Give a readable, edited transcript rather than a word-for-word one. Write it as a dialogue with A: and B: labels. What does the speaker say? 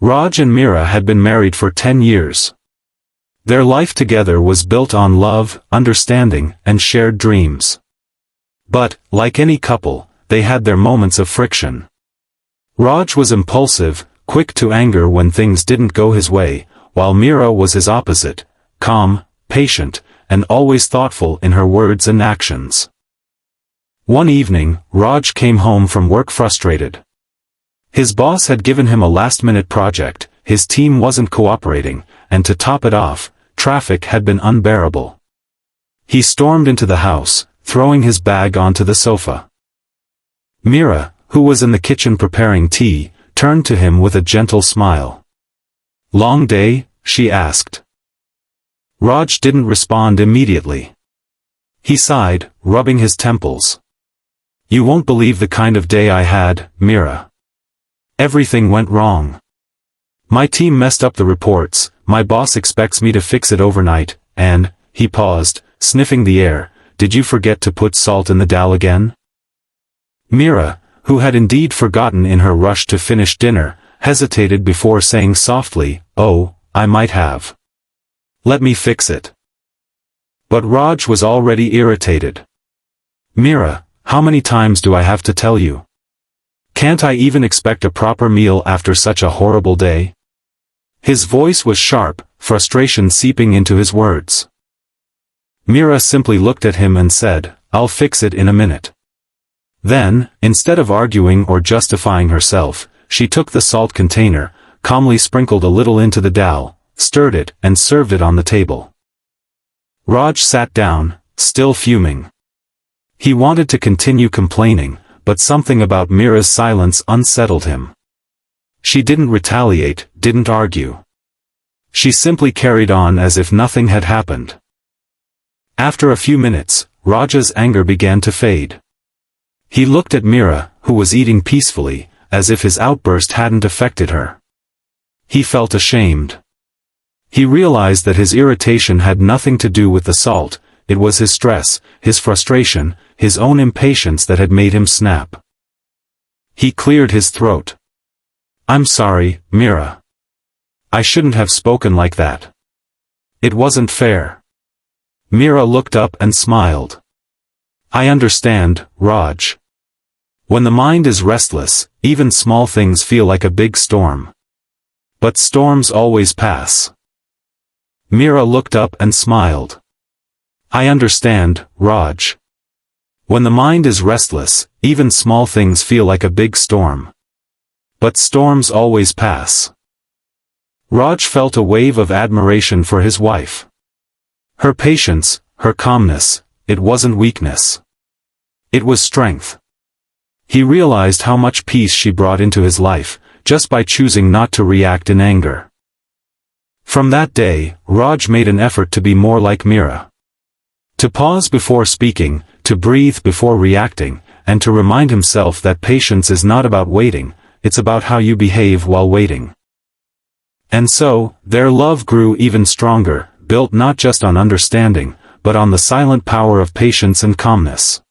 A: Raj and Meera had been married for 10 years. Their life together was built on love, understanding, and shared dreams. But, like any couple, they had their moments of friction. Raj was impulsive, quick to anger when things didn't go his way, while Meera was his opposite, calm, patient, and always thoughtful in her words and actions. One evening, Raj came home from work frustrated. His boss had given him a last-minute project, his team wasn't cooperating, and to top it off, traffic had been unbearable. He stormed into the house, throwing his bag onto the sofa. Meera, who was in the kitchen preparing tea, turned to him with a gentle smile. "Long day?" she asked. Raj didn't respond immediately. He sighed, rubbing his temples. "You won't believe the kind of day I had, Meera. Everything went wrong. My team messed up the reports, my boss expects me to fix it overnight, and," he paused, sniffing the air, "did you forget to put salt in the dal again?" Meera, who had indeed forgotten in her rush to finish dinner, hesitated before saying softly, "Oh, I might have. Let me fix it." But Raj was already irritated. "Meera, how many times do I have to tell you? Can't I even expect a proper meal after such a horrible day?" His voice was sharp, frustration seeping into his words. Meera simply looked at him and said, "I'll fix it in a minute." Then, instead of arguing or justifying herself, she took the salt container, calmly sprinkled a little into the dal, stirred it, and served it on the table. Raj sat down, still fuming. He wanted to continue complaining, but something about Meera's silence unsettled him. She didn't retaliate, didn't argue. She simply carried on as if nothing had happened. After a few minutes, Raj's anger began to fade. He looked at Meera, who was eating peacefully, as if his outburst hadn't affected her. He felt ashamed. He realized that his irritation had nothing to do with the salt, it was his stress, his frustration, his own impatience that had made him snap. He cleared his throat. "I'm sorry, Meera. I shouldn't have spoken like that. It wasn't fair." Meera looked up and smiled. "I understand, Raj. When the mind is restless, even small things feel like a big storm. But storms always pass." Meera looked up and smiled. "I understand, Raj. When the mind is restless, even small things feel like a big storm. But storms always pass." Raj felt a wave of admiration for his wife. Her patience, her calmness, it wasn't weakness. It was strength. He realized how much peace she brought into his life, just by choosing not to react in anger. From that day, Raj made an effort to be more like Meera. To pause before speaking, to breathe before reacting, and to remind himself that patience is not about waiting, it's about how you behave while waiting. And so, their love grew even stronger, built not just on understanding, but on the silent power of patience and calmness.